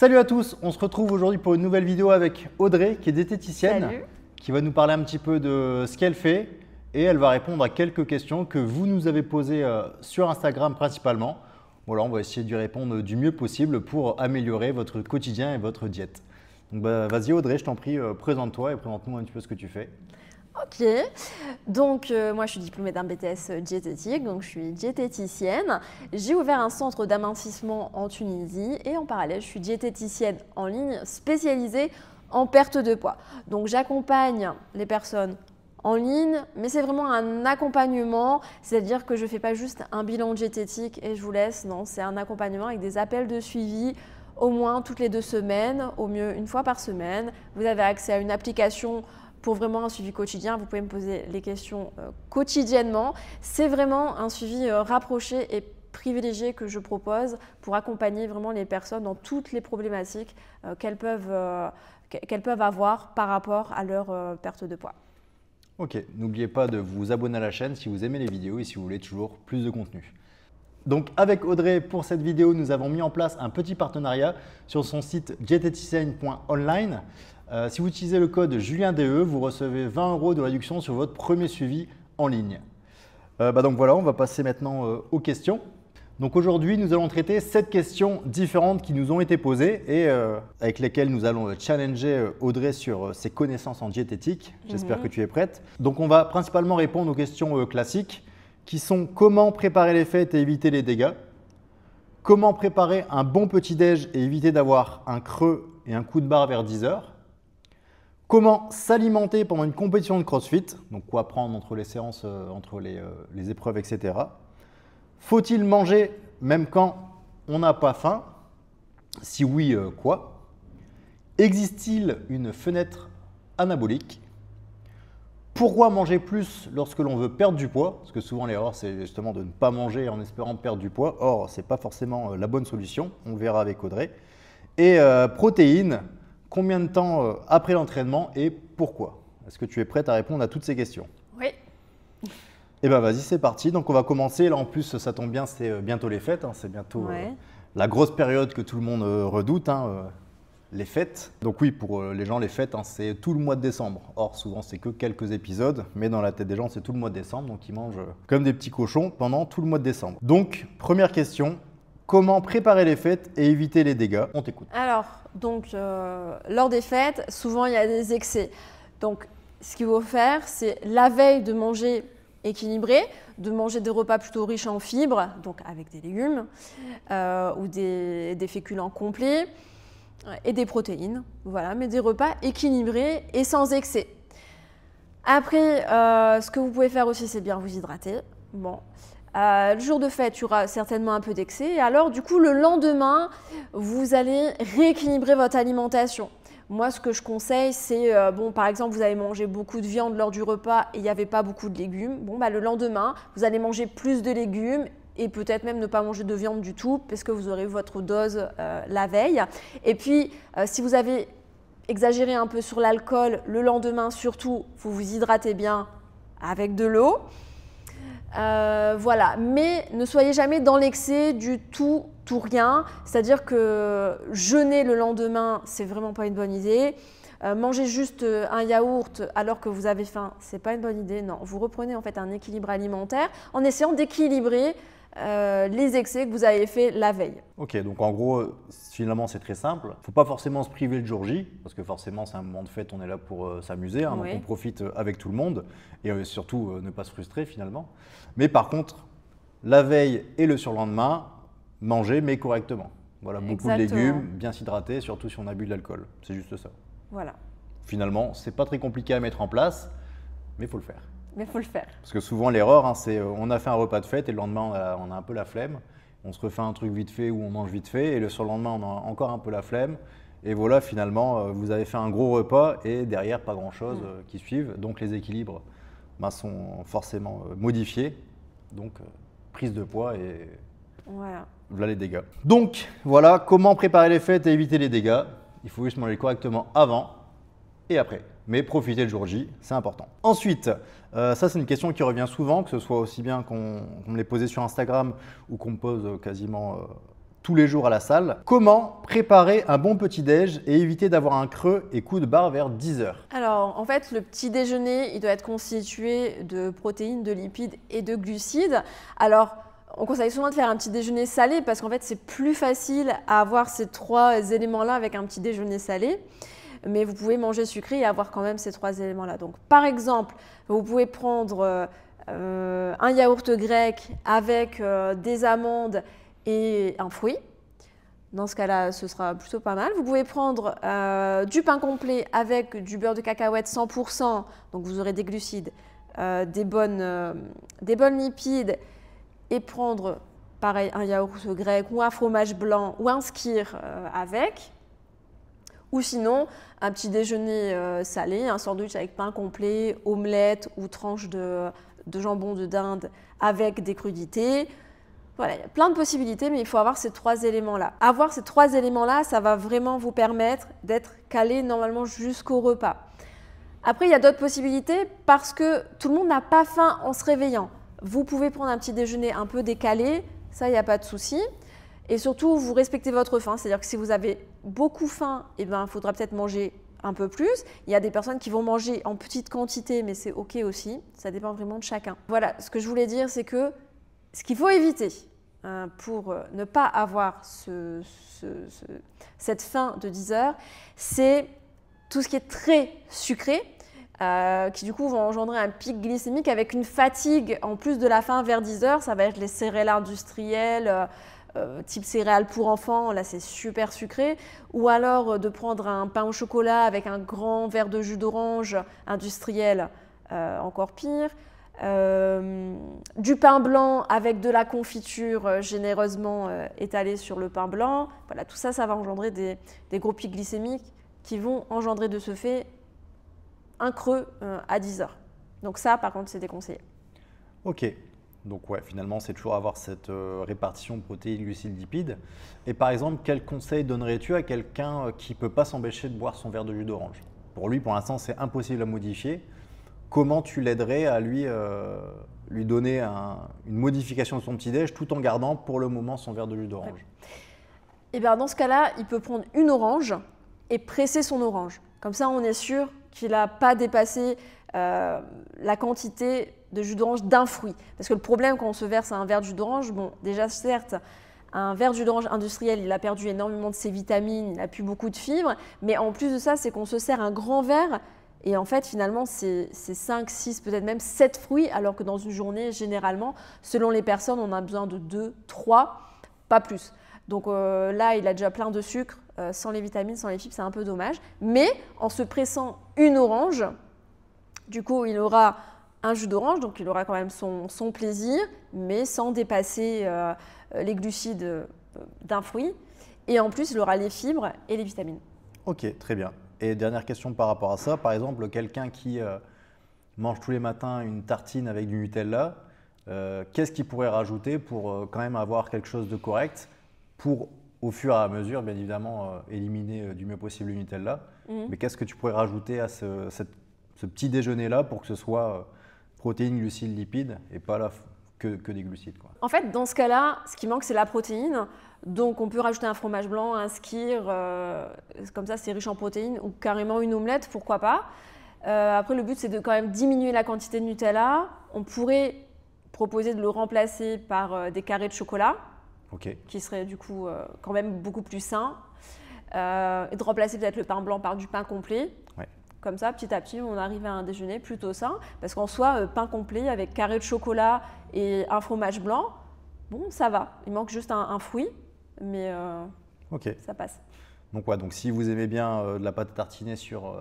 Salut à tous, on se retrouve aujourd'hui pour une nouvelle vidéo avec Audrey qui est diététicienne. Salut. Qui va nous parler un petit peu de ce qu'elle fait et elle va répondre à quelques questions que vous nous avez posées sur Instagram principalement. Voilà, on va essayer d'y répondre du mieux possible pour améliorer votre quotidien et votre diète. Donc vas-y Audrey, je t'en prie, présente-toi et présente-nous un petit peu ce que tu fais. Ok, donc moi je suis diplômée d'un BTS diététique, donc je suis diététicienne. J'ai ouvert un centre d'amincissement en Tunisie et en parallèle je suis diététicienne en ligne spécialisée en perte de poids. Donc j'accompagne les personnes en ligne, mais c'est vraiment un accompagnement, c'est-à-dire que je ne fais pas juste un bilan diététique et je vous laisse, non, c'est un accompagnement avec des appels de suivi au moins toutes les 2 semaines, au mieux une fois par semaine. Vous avez accès à une application pour vraiment un suivi quotidien, vous pouvez me poser les questions quotidiennement. C'est vraiment un suivi rapproché et privilégié que je propose pour accompagner vraiment les personnes dans toutes les problématiques qu'elles peuvent avoir par rapport à leur perte de poids. Ok, n'oubliez pas de vous abonner à la chaîne si vous aimez les vidéos et si vous voulez toujours plus de contenu. Donc avec Audrey, pour cette vidéo, nous avons mis en place un petit partenariat sur son site diététicienne.online. Si vous utilisez le code JulienDE, vous recevez 20 € de réduction sur votre premier suivi en ligne. Donc voilà, on va passer maintenant aux questions. Donc aujourd'hui, nous allons traiter 7 questions différentes qui nous ont été posées et avec lesquelles nous allons challenger Audrey sur ses connaissances en diététique. J'espère que tu es prête. Donc on va principalement répondre aux questions classiques qui sont comment préparer les fêtes et éviter les dégâts, comment préparer un bon petit-déj et éviter d'avoir un creux et un coup de barre vers 10 h, comment s'alimenter pendant une compétition de CrossFit, donc quoi prendre entre les séances, entre les épreuves, etc. Faut-il manger même quand on n'a pas faim? Si oui, quoi? Existe-t-il une fenêtre anabolique? Pourquoi manger plus lorsque l'on veut perdre du poids? Parce que souvent l'erreur c'est justement de ne pas manger en espérant perdre du poids. Or, ce n'est pas forcément la bonne solution, on verra avec Audrey. Et protéines, combien de temps après l'entraînement et pourquoi? Est-ce que tu es prête à répondre à toutes ces questions? Oui. Eh bien vas-y, c'est parti. Donc on va commencer. Là en plus, ça tombe bien, c'est bientôt les fêtes. C'est bientôt la grosse période que tout le monde redoute, les fêtes. Donc oui, pour les gens, les fêtes, c'est tout le mois de décembre. Or, souvent, c'est que quelques épisodes. Mais dans la tête des gens, c'est tout le mois de décembre. Donc ils mangent comme des petits cochons pendant tout le mois de décembre. Donc, première question. Comment préparer les fêtes et éviter les dégâts? On t'écoute. Alors, donc, lors des fêtes, souvent, il y a des excès. Donc, ce qu'il faut faire, c'est la veille de manger équilibré, de manger des repas plutôt riches en fibres, donc avec des légumes ou des féculents complets et des protéines. Voilà, mais des repas équilibrés et sans excès. Après, ce que vous pouvez faire aussi, c'est bien vous hydrater. Bon. Le jour de fête, il y aura certainement un peu d'excès. Et alors, du coup, le lendemain, vous allez rééquilibrer votre alimentation. Moi, ce que je conseille, c'est, par exemple, vous avez mangé beaucoup de viande lors du repas et il n'y avait pas beaucoup de légumes. Le lendemain, vous allez manger plus de légumes et peut-être même ne pas manger de viande du tout parce que vous aurez votre dose la veille. Et puis, si vous avez exagéré un peu sur l'alcool, le lendemain, surtout, vous vous hydratez bien avec de l'eau. Voilà, mais ne soyez jamais dans l'excès du tout rien, c'est-à-dire que jeûner le lendemain, c'est vraiment pas une bonne idée. Manger juste un yaourt alors que vous avez faim, c'est pas une bonne idée. Non, vous reprenez en fait un équilibre alimentaire en essayant d'équilibrer les excès que vous avez fait la veille. Ok, donc en gros, finalement c'est très simple. Il ne faut pas forcément se priver le jour J, parce que forcément c'est un moment de fête, on est là pour s'amuser, donc on profite avec tout le monde et surtout ne pas se frustrer finalement. Mais par contre, la veille et le surlendemain, manger mais correctement. Voilà, beaucoup de légumes, bien s'hydrater, surtout si on a bu de l'alcool. C'est juste ça. Voilà. Finalement, c'est pas très compliqué à mettre en place, mais il faut le faire. Mais il faut le faire. Parce que souvent l'erreur, c'est on a fait un repas de fête et le lendemain on a un peu la flemme. On se refait un truc vite fait ou on mange vite fait et le surlendemain on a encore un peu la flemme. Et voilà, finalement, vous avez fait un gros repas et derrière pas grand-chose qui suivent. Donc les équilibres sont forcément modifiés. Donc prise de poids et voilà les dégâts. Donc voilà, comment préparer les fêtes et éviter les dégâts. Il faut juste manger correctement avant et après. Mais profiter le jour J, c'est important. Ensuite, ça c'est une question qui revient souvent, que ce soit aussi bien qu'on me l'ait posée sur Instagram ou qu'on me pose quasiment tous les jours à la salle. Comment préparer un bon petit-déj et éviter d'avoir un creux et coup de barre vers 10 heures? Alors, en fait, le petit déjeuner, il doit être constitué de protéines, de lipides et de glucides. Alors, on conseille souvent de faire un petit déjeuner salé parce qu'en fait, c'est plus facile à avoir ces trois éléments-là avec un petit déjeuner salé. Mais vous pouvez manger sucré et avoir quand même ces trois éléments-là. Donc, par exemple, vous pouvez prendre un yaourt grec avec des amandes et un fruit. Dans ce cas-là, ce sera plutôt pas mal. Vous pouvez prendre du pain complet avec du beurre de cacahuète 100%, donc vous aurez des glucides, des bonnes lipides, et prendre, pareil, un yaourt grec ou un fromage blanc ou un skyr avec. Ou sinon, un petit déjeuner salé, un sandwich avec pain complet, omelette ou tranche de jambon de dinde avec des crudités. Voilà, il y a plein de possibilités, mais il faut avoir ces trois éléments-là. Avoir ces trois éléments-là, ça va vraiment vous permettre d'être calé normalement jusqu'au repas. Après, il y a d'autres possibilités parce que tout le monde n'a pas faim en se réveillant. Vous pouvez prendre un petit déjeuner un peu décalé, ça, il n'y a pas de souci. Et surtout, vous respectez votre faim, c'est-à-dire que si vous avez beaucoup faim, il faudra peut-être manger un peu plus. Il y a des personnes qui vont manger en petite quantité, mais c'est OK aussi. Ça dépend vraiment de chacun. Voilà, ce que je voulais dire, c'est que ce qu'il faut éviter pour ne pas avoir cette faim de 10 heures, c'est tout ce qui est très sucré, qui du coup vont engendrer un pic glycémique avec une fatigue en plus de la faim vers 10 heures. Ça va être les céréales industrielles, type céréales pour enfants, là c'est super sucré, ou alors de prendre un pain au chocolat avec un grand verre de jus d'orange industriel, encore pire, du pain blanc avec de la confiture généreusement étalée sur le pain blanc. Voilà, tout ça, ça va engendrer des gros pics glycémiques qui vont engendrer de ce fait un creux à 10 heures. Donc ça, par contre, c'est déconseillé. Ok. Donc ouais, finalement, c'est toujours avoir cette répartition protéines, glucides, lipides. Et par exemple, quel conseil donnerais-tu à quelqu'un qui ne peut pas s'empêcher de boire son verre de jus d'orange? Pour lui, pour l'instant, c'est impossible à modifier. Comment tu l'aiderais à lui donner une modification de son petit-déj tout en gardant pour le moment son verre de jus d'orange? Ouais. Et bien dans ce cas-là, il peut prendre une orange et presser son orange. Comme ça, on est sûr qu'il n'a pas dépassé la quantité de jus d'orange d'un fruit. Parce que le problème quand on se verse un verre de jus d'orange, bon, déjà certes, un verre de jus d'orange industriel, il a perdu énormément de ses vitamines, il n'a plus beaucoup de fibres, mais en plus de ça, c'est qu'on se sert un grand verre et en fait, finalement, c'est 5, 6, peut-être même 7 fruits, alors que dans une journée, généralement, selon les personnes, on a besoin de 2, 3, pas plus. Donc là, il a déjà plein de sucre, sans les vitamines, sans les fibres, c'est un peu dommage. Mais en se pressant une orange, du coup, il aura un jus d'orange, donc il aura quand même son plaisir, mais sans dépasser les glucides d'un fruit. Et en plus, il aura les fibres et les vitamines. Ok, très bien. Et dernière question par rapport à ça, par exemple, quelqu'un qui mange tous les matins une tartine avec du Nutella, qu'est-ce qu'il pourrait rajouter pour quand même avoir quelque chose de correct pour, au fur et à mesure, bien évidemment, éliminer du mieux possible le Nutella. Mais qu'est-ce que tu pourrais rajouter à ce petit déjeuner-là pour que ce soit protéines, glucides, lipides et pas là que des glucides, quoi. En fait, dans ce cas-là, ce qui manque, c'est la protéine. Donc, on peut rajouter un fromage blanc, un skyr, comme ça, c'est riche en protéines, ou carrément une omelette, pourquoi pas. Après, le but, c'est de quand même diminuer la quantité de Nutella. On pourrait proposer de le remplacer par des carrés de chocolat, qui serait du coup quand même beaucoup plus sain. Et de remplacer peut-être le pain blanc par du pain complet. Ouais. Comme ça, petit à petit, on arrive à un déjeuner plutôt sain. Parce qu'en soi, pain complet avec carré de chocolat et un fromage blanc, bon, ça va. Il manque juste un fruit, mais ça passe. Donc, ouais, donc si vous aimez bien de la pâte à tartiner sur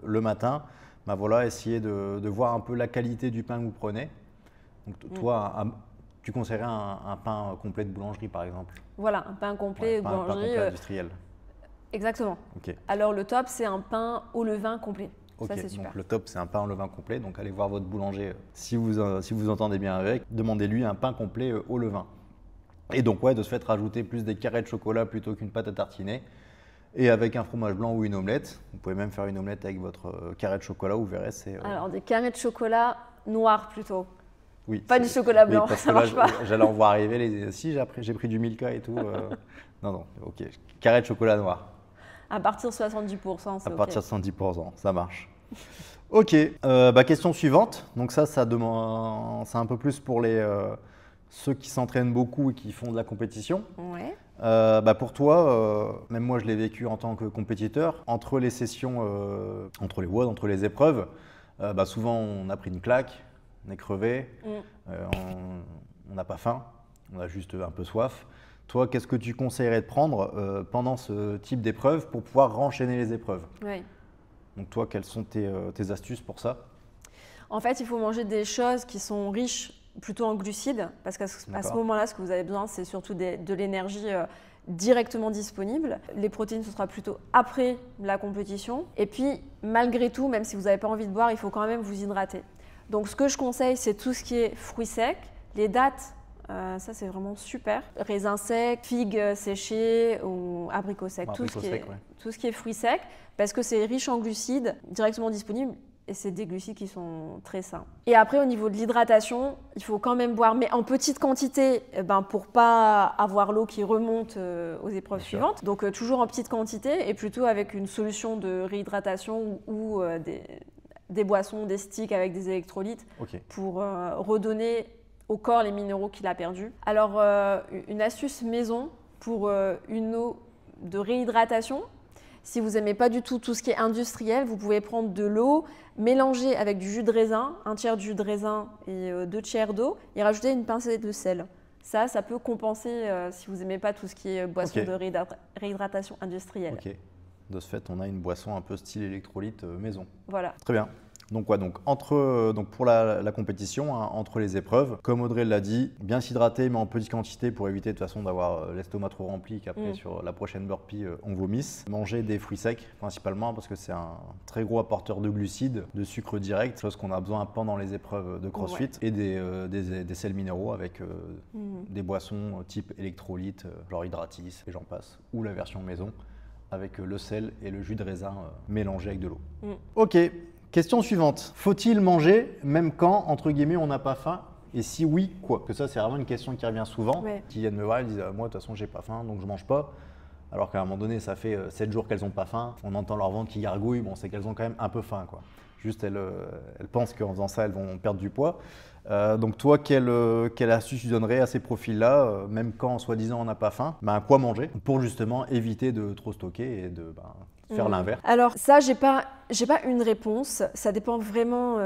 le matin, bah voilà, essayez de voir un peu la qualité du pain que vous prenez. Donc, toi, tu conseillerais un pain complet de boulangerie, par exemple? Voilà, un pain complet de boulangerie. Un pain complet industriel. Exactement. Alors le top, c'est un pain au levain complet. Ça, c'est super. Donc le top, c'est un pain au levain complet. Donc allez voir votre boulanger si vous entendez bien avec. Demandez-lui un pain complet au levain. Et donc de ce fait, rajouter plus des carrés de chocolat plutôt qu'une pâte à tartiner. Et avec un fromage blanc ou une omelette. Vous pouvez même faire une omelette avec votre carré de chocolat, vous verrez. Alors des carrés de chocolat noirs plutôt. Oui, Pas du chocolat blanc, parce ça que là, marche pas. j'allais en voir arriver si j'ai pris du Milka et tout. Non, non, ok. Carré de chocolat noir. À partir de 70%, c'est À OK. partir de 110%, ça marche. Ok, question suivante. Donc ça demande, c'est un peu plus pour ceux qui s'entraînent beaucoup et qui font de la compétition. Ouais. Pour toi, même moi je l'ai vécu en tant que compétiteur, entre les sessions, entre les WOD, entre les épreuves, souvent on a pris une claque, on est crevé, on n'a pas faim, on a juste un peu soif. Toi, qu'est-ce que tu conseillerais de prendre pendant ce type d'épreuve pour pouvoir renchaîner les épreuves? Oui. Donc toi, quelles sont tes astuces pour ça? En fait, il faut manger des choses qui sont riches plutôt en glucides, parce qu'à ce moment-là, ce que vous avez besoin, c'est surtout de l'énergie directement disponible. Les protéines, ce sera plutôt après la compétition. Et puis, malgré tout, même si vous n'avez pas envie de boire, il faut quand même vous hydrater. Donc, ce que je conseille, c'est tout ce qui est fruits secs, les dattes. Ça, c'est vraiment super. Raisins secs, figues séchées ou abricots secs, tout ce qui est fruits secs, parce que c'est riche en glucides, directement disponible, et c'est des glucides qui sont très sains. Et après, au niveau de l'hydratation, il faut quand même boire, mais en petite quantité, pour pas avoir l'eau qui remonte aux épreuves suivantes. Donc, toujours en petite quantité, et plutôt avec une solution de réhydratation ou des boissons, des sticks avec des électrolytes pour redonner au corps les minéraux qu'il a perdus. Alors, une astuce maison pour une eau de réhydratation. Si vous n'aimez pas du tout ce qui est industriel, vous pouvez prendre de l'eau, mélanger avec du jus de raisin, 1/3 de jus de raisin et 2/3 d'eau, et rajouter une pincée de sel. Ça peut compenser si vous n'aimez pas tout ce qui est boisson de réhydratation industrielle. Ok. De ce fait, on a une boisson un peu style électrolyte maison. Voilà. Très bien. Donc, pour la compétition, entre les épreuves, comme Audrey l'a dit, bien s'hydrater, mais en petite quantité pour éviter de toute façon d'avoir l'estomac trop rempli, qu'après sur la prochaine burpee, on vomisse. Manger des fruits secs principalement parce que c'est un très gros apporteur de glucides, de sucre direct, chose qu'on a besoin pendant les épreuves de CrossFit, et des sels minéraux avec des boissons type électrolyte, genre Hydratis et j'en passe, ou la version maison avec le sel et le jus de raisin mélangés avec de l'eau. Ok. Question suivante. Faut-il manger même quand, entre guillemets, on n'a pas faim? Et si oui, quoi? Que ça, c'est vraiment une question qui revient souvent. Qui viennent me voir, ils disent moi, de toute façon, j'ai pas faim, donc je mange pas. Alors qu'à un moment donné, ça fait 7 jours qu'elles n'ont pas faim. On entend leur ventre qui gargouille. Bon, c'est qu'elles ont quand même un peu faim, quoi. Juste, elles pensent qu'en faisant ça, elles vont perdre du poids. Donc toi, quelle astuce tu donnerais à ces profils-là, même quand, soi-disant, on n'a pas faim? Quoi manger pour justement éviter de trop stocker et de faire l'inverse? Alors ça, j'ai pas une réponse. Ça dépend vraiment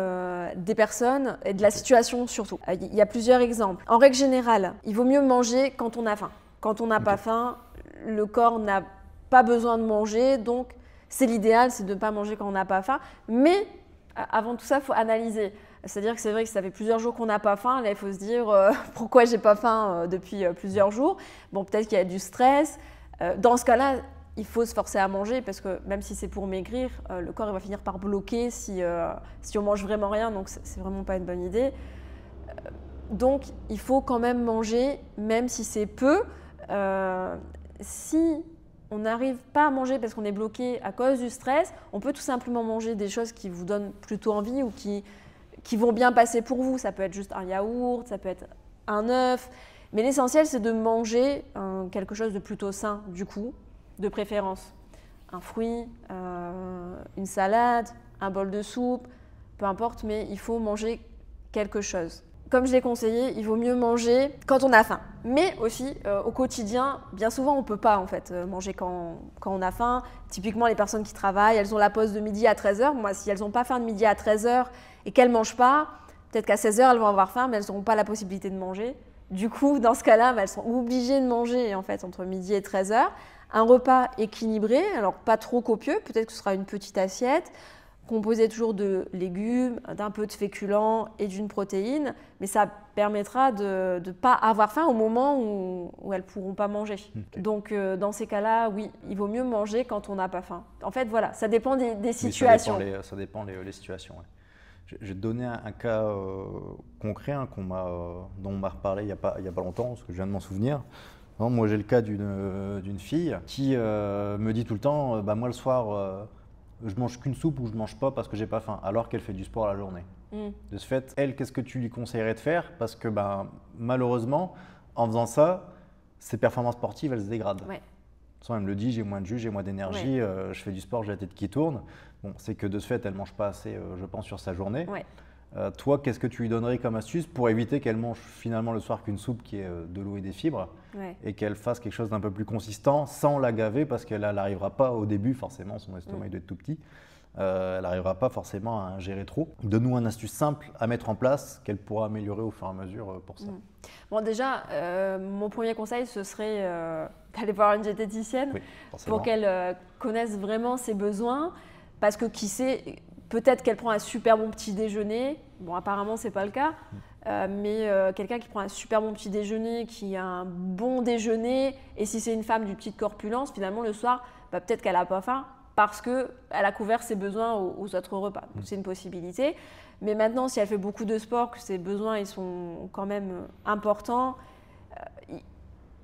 des personnes et de la situation surtout. Il y a plusieurs exemples. En règle générale, il vaut mieux manger quand on a faim. Quand on n'a pas faim, le corps n'a pas besoin de manger. Donc c'est l'idéal, c'est de ne pas manger quand on n'a pas faim. Mais avant tout ça, il faut analyser. C'est-à-dire que c'est vrai que ça fait plusieurs jours qu'on n'a pas faim. Là, il faut se dire pourquoi j'ai pas faim depuis plusieurs jours. Bon, peut-être qu'il y a du stress. Dans ce cas-là, il faut se forcer à manger parce que même si c'est pour maigrir, le corps il va finir par bloquer si on mange vraiment rien. Donc, c'est vraiment pas une bonne idée. Donc, il faut quand même manger, même si c'est peu. Si on n'arrive pas à manger parce qu'on est bloqué à cause du stress, on peut tout simplement manger des choses qui vous donnent plutôt envie ou qui vont bien passer pour vous. Ça peut être juste un yaourt, ça peut être un œuf. Mais l'essentiel, c'est de manger quelque chose de plutôt sain, du coup, de préférence. Un fruit, une salade, un bol de soupe, peu importe, mais il faut manger quelque chose. Comme je l'ai conseillé, il vaut mieux manger quand on a faim. Mais aussi, au quotidien, bien souvent, on ne peut pas en fait, manger quand on a faim. Typiquement, les personnes qui travaillent, elles ont la pause de midi à 13h. Moi, si elles n'ont pas faim de midi à 13h et qu'elles ne mangent pas, peut-être qu'à 16h, elles vont avoir faim, mais elles n'auront pas la possibilité de manger. Du coup, dans ce cas-là, elles sont obligées de manger en fait, entre midi et 13h. Un repas équilibré, alors pas trop copieux, peut-être que ce sera une petite assiette, composée toujours de légumes, d'un peu de féculents et d'une protéine, mais ça permettra de ne pas avoir faim au moment où elles ne pourront pas manger. Donc dans ces cas-là, oui, il vaut mieux manger quand on n'a pas faim. En fait, voilà, ça dépend des situations. Oui, ça dépend les situations. Ouais. Je vais te donner un cas concret dont on m'a reparlé il y a pas longtemps, parce que je viens de m'en souvenir. Non, moi, j'ai le cas d'une fille qui me dit tout le temps, moi le soir, je mange qu'une soupe ou je mange pas parce que j'ai pas faim, alors qu'elle fait du sport la journée. De ce fait, elle, qu'est-ce que tu lui conseillerais de faire? Parce que malheureusement, en faisant ça, ses performances sportives, elles se dégradent. Ouais. Elle me le dit, j'ai moins de jus, j'ai moins d'énergie, Ouais. je fais du sport, j'ai la tête qui tourne. Bon, c'est que de ce fait, elle ne mange pas assez, je pense, sur sa journée. Ouais. Toi, qu'est-ce que tu lui donnerais comme astuce pour éviter qu'elle mange finalement le soir qu'une soupe qui est de l'eau et des fibres Ouais. et qu'elle fasse quelque chose d'un peu plus consistant sans la gaver parce qu'elle n'arrivera pas au début, forcément, son estomac doit être tout petit. Elle n'arrivera pas forcément à ingérer trop. Donne-nous une astuce simple à mettre en place qu'elle pourra améliorer au fur et à mesure pour ça. Bon, déjà, mon premier conseil, ce serait d'aller voir une diététicienne pour qu'elle connaisse vraiment ses besoins. Parce que qui sait, peut-être qu'elle prend un super bon petit déjeuner. Bon, apparemment, ce n'est pas le cas. Mais quelqu'un qui prend un super bon petit déjeuner, qui a un bon déjeuner, et si c'est une femme du petite corpulence, finalement, le soir, peut-être qu'elle n'a pas faim parce qu'elle a couvert ses besoins aux autres repas. Donc, c'est une possibilité. Mais maintenant, si elle fait beaucoup de sport, que ses besoins ils sont quand même importants,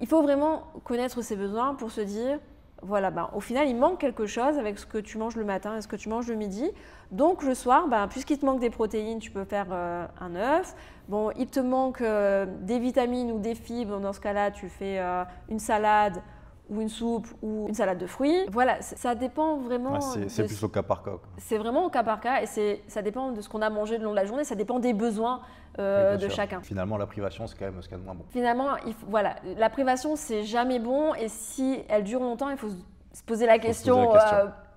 il faut vraiment connaître ses besoins pour se dire, voilà, au final, il manque quelque chose avec ce que tu manges le matin et ce que tu manges le midi. Donc, le soir, puisqu'il te manque des protéines, tu peux faire un œuf. Bon, il te manque des vitamines ou des fibres. Dans ce cas-là, tu fais une salade ou une soupe ou une salade de fruits. Voilà, ça dépend vraiment. C'est plus au cas par cas. C'est vraiment au cas par cas et ça dépend de ce qu'on a mangé le long de la journée, ça dépend des besoins de chacun. Finalement, la privation, c'est quand même ce qu'il y a de moins bon. Finalement, voilà, la privation, c'est jamais bon et si elle dure longtemps, il faut se poser la question.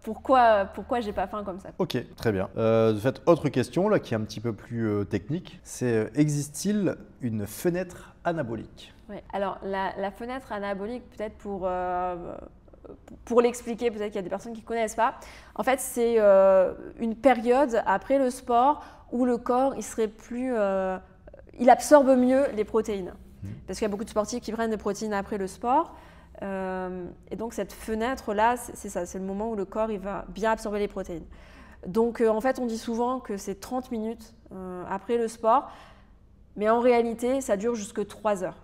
Pourquoi j'ai pas faim comme ça? Ok, très bien. De fait, autre question là, qui est un petit peu plus technique, c'est existe-t-il une fenêtre anabolique? Oui. Alors la fenêtre anabolique, peut-être pour l'expliquer, peut-être qu'il y a des personnes qui ne connaissent pas. En fait, c'est une période après le sport où le corps il absorbe mieux les protéines. Parce qu'il y a beaucoup de sportifs qui prennent des protéines après le sport. Et donc cette fenêtre-là, c'est ça, c'est le moment où le corps il va bien absorber les protéines. Donc en fait, on dit souvent que c'est 30 minutes après le sport, mais en réalité, ça dure jusque 3 heures.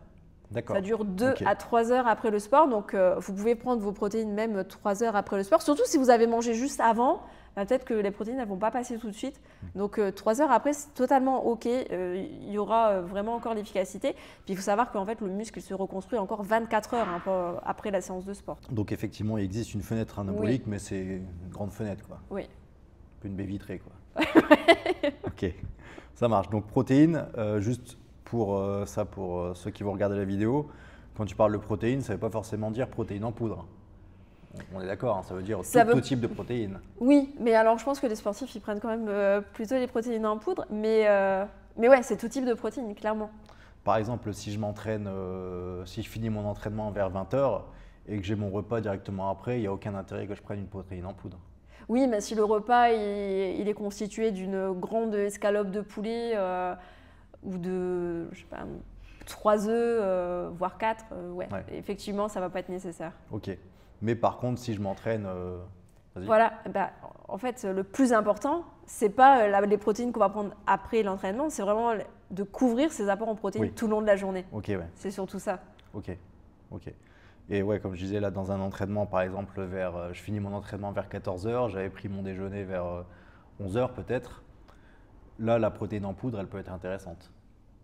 Ça dure 2 à 3 heures après le sport, donc vous pouvez prendre vos protéines même 3 heures après le sport, surtout si vous avez mangé juste avant. Peut-être que les protéines ne vont pas passer tout de suite. Donc 3 heures après, c'est totalement OK. Il y aura vraiment encore l'efficacité. Puis il faut savoir qu'en fait, le muscle il se reconstruit encore 24 heures après la séance de sport. Donc effectivement, il existe une fenêtre anabolique, mais c'est une grande fenêtre, quoi. Oui. Un peu une baie vitrée, quoi. Ok, ça marche. Donc protéines, juste pour ceux qui vont regarder la vidéo, quand tu parles de protéines, ça ne veut pas forcément dire protéines en poudre. On est d'accord, hein, ça veut dire tout type de protéines. Oui, mais alors je pense que les sportifs, ils prennent quand même plutôt les protéines en poudre, mais ouais, c'est tout type de protéines, clairement. Par exemple, si je finis mon entraînement vers 20h et que j'ai mon repas directement après, il n'y a aucun intérêt que je prenne une protéine en poudre. Oui, mais si le repas il est constitué d'une grande escalope de poulet ou de, je sais pas, 3 œufs, voire 4, ouais, effectivement, ça ne va pas être nécessaire. Ok. Mais par contre, si je m'entraîne, voilà, en fait, le plus important, c'est pas les protéines qu'on va prendre après l'entraînement, c'est vraiment de couvrir ces apports en protéines tout le long de la journée. Ok, ouais. C'est surtout ça. Ok. Et ouais, comme je disais là, dans un entraînement, par exemple, je finis mon entraînement vers 14h, j'avais pris mon déjeuner vers 11h peut-être. Là, la protéine en poudre, elle peut être intéressante.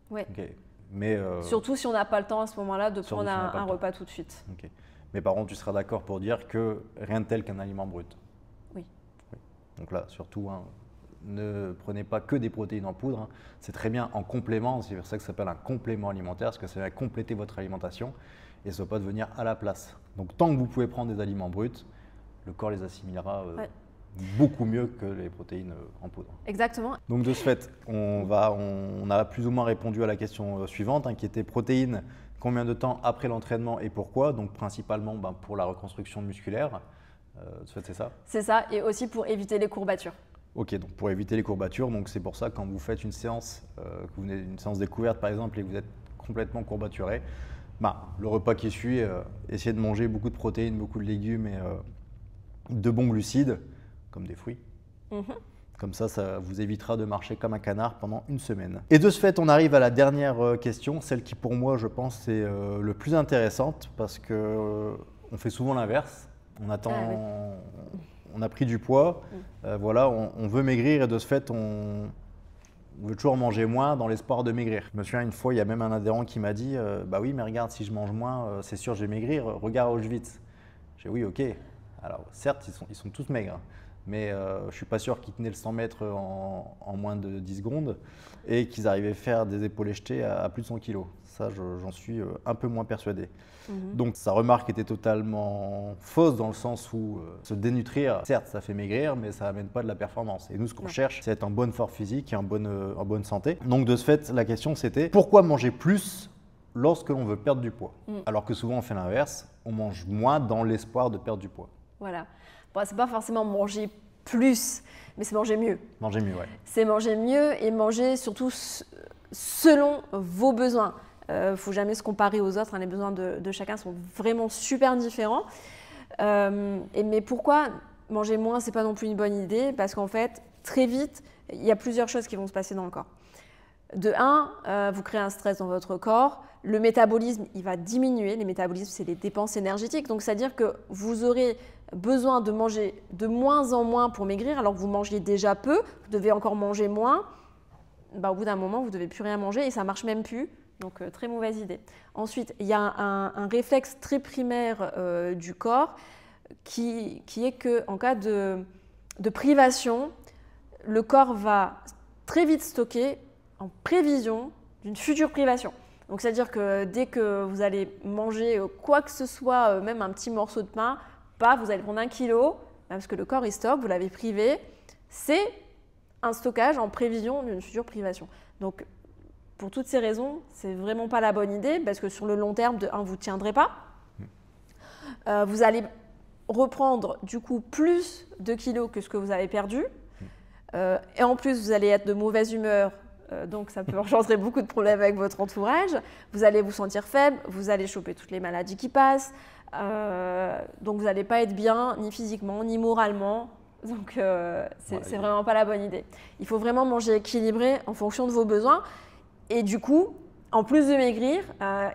Oui. Okay. Mais surtout si on n'a pas le temps à ce moment-là de prendre un repas tout de suite. Okay. Mais par contre, tu seras d'accord pour dire que rien de tel qu'un aliment brut. Oui. Donc là, surtout, ne prenez pas que des protéines en poudre. Hein. C'est très bien en complément, c'est pour ça que ça s'appelle un complément alimentaire, parce que ça va compléter votre alimentation et ça ne va pas devenir à la place. Donc tant que vous pouvez prendre des aliments bruts, le corps les assimilera beaucoup mieux que les protéines en poudre. Exactement. Donc de ce fait, on a plus ou moins répondu à la question suivante, qui était protéines. Combien de temps après l'entraînement et pourquoi? Donc principalement pour la reconstruction musculaire. De fait, c'est ça? C'est ça, et aussi pour éviter les courbatures. Ok, donc pour éviter les courbatures, donc c'est pour ça quand vous faites une séance, une séance découverte par exemple et que vous êtes complètement courbaturé, le repas qui suit, essayez de manger beaucoup de protéines, beaucoup de légumes et de bons glucides, comme des fruits. Comme ça vous évitera de marcher comme un canard pendant une semaine. Et de ce fait, on arrive à la dernière question, celle qui pour moi, je pense, est le plus intéressante parce qu'on fait souvent l'inverse. On on a pris du poids, voilà, on veut maigrir et de ce fait, on veut toujours manger moins dans l'espoir de maigrir. Je me souviens une fois, il y a même un adhérent qui m'a dit bah oui, mais regarde, si je mange moins, c'est sûr, je vais maigrir, regarde Auschwitz. J'ai dit oui, ok. Alors certes, ils sont tous maigres, mais je ne suis pas sûr qu'ils tenaient le 100 mètres en moins de 10 secondes et qu'ils arrivaient à faire des épaules jetées à plus de 100 kg. Ça, j'en suis un peu moins persuadé. Donc sa remarque était totalement fausse dans le sens où se dénutrir, certes ça fait maigrir, mais ça n'amène pas de la performance. Et nous ce qu'on cherche, c'est être en bonne forme physique et en bonne santé. Donc de ce fait, la question c'était pourquoi manger plus lorsque l'on veut perdre du poids? Alors que souvent on fait l'inverse, on mange moins dans l'espoir de perdre du poids. Voilà. Bon, c'est pas forcément manger plus, mais c'est manger mieux. Manger mieux, ouais. C'est manger mieux et manger surtout selon vos besoins. Faut jamais se comparer aux autres, hein, les besoins de chacun sont vraiment super différents. Mais pourquoi manger moins, c'est pas non plus une bonne idée? Parce qu'en fait, très vite, il y a plusieurs choses qui vont se passer dans le corps. De un, vous créez un stress dans votre corps, le métabolisme il va diminuer. Les métabolismes, c'est les dépenses énergétiques, donc c'est-à-dire que vous aurez besoin de manger de moins en moins pour maigrir, alors que vous mangez déjà peu, vous devez encore manger moins. Au bout d'un moment, vous ne devez plus rien manger et ça ne marche même plus. Donc, très mauvaise idée. Ensuite, il y a un réflexe très primaire du corps qui est qu'en cas de privation, le corps va très vite stocker en prévision d'une future privation. Donc, c'est-à-dire que dès que vous allez manger quoi que ce soit, même un petit morceau de pain, vous allez prendre 1 kilo, parce que le corps il stocke, vous l'avez privé. C'est un stockage en prévision d'une future privation. Donc, pour toutes ces raisons, c'est vraiment pas la bonne idée parce que sur le long terme, de un, vous ne tiendrez pas. Vous allez reprendre du coup plus de kilos que ce que vous avez perdu. Et en plus, vous allez être de mauvaise humeur. Donc, ça peut engendrer beaucoup de problèmes avec votre entourage. Vous allez vous sentir faible, vous allez choper toutes les maladies qui passent. Donc, vous n'allez pas être bien, ni physiquement, ni moralement. Donc, c'est vraiment pas la bonne idée. Il faut vraiment manger équilibré en fonction de vos besoins. Et du coup, en plus de maigrir,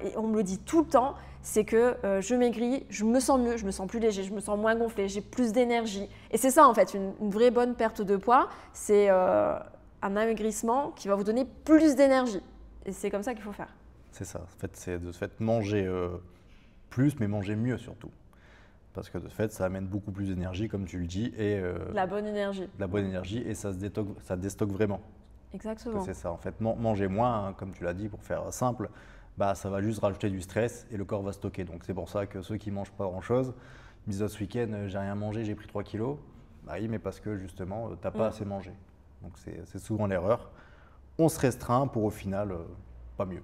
et on me le dit tout le temps, c'est que je maigris, je me sens mieux, je me sens plus léger, je me sens moins gonflé, j'ai plus d'énergie. Et c'est ça en fait, une vraie bonne perte de poids, c'est un amaigrissement qui va vous donner plus d'énergie. Et c'est comme ça qu'il faut faire. C'est ça, en fait, c'est de fait manger plus, mais manger mieux surtout. Parce que de fait, ça amène beaucoup plus d'énergie, comme tu le dis. Et, la bonne énergie. La bonne énergie, et ça déstocke vraiment. Exactement. C'est ça, en fait, manger moins, hein, comme tu l'as dit, pour faire simple, ça va juste rajouter du stress et le corps va stocker. Donc c'est pour ça que ceux qui ne mangent pas grand-chose, ils disent ce week-end, j'ai rien mangé, j'ai pris 3 kilos. Oui, mais parce que justement, tu n'as pas assez mangé. Donc c'est souvent l'erreur. On se restreint pour au final, pas mieux.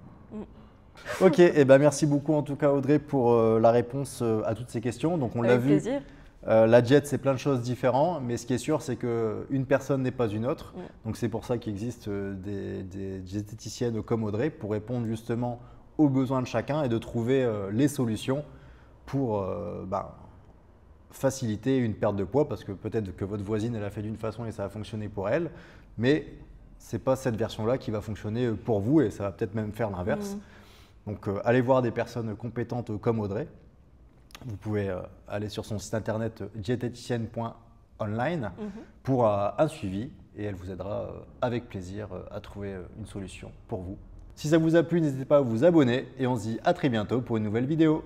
Ok, et merci beaucoup en tout cas Audrey pour la réponse à toutes ces questions. Donc on l'a vu. Plaisir. La diète, c'est plein de choses différentes, mais ce qui est sûr, c'est qu'une personne n'est pas une autre. Donc c'est pour ça qu'il existe des diététiciennes comme Audrey pour répondre justement aux besoins de chacun et de trouver les solutions pour faciliter une perte de poids, parce que peut-être que votre voisine elle a fait d'une façon et ça a fonctionné pour elle, mais ce n'est pas cette version-là qui va fonctionner pour vous et ça va peut-être même faire l'inverse. Donc allez voir des personnes compétentes comme Audrey. Vous pouvez aller sur son site internet diététicienne.online pour un suivi et elle vous aidera avec plaisir à trouver une solution pour vous. Si ça vous a plu, n'hésitez pas à vous abonner et on se dit à très bientôt pour une nouvelle vidéo.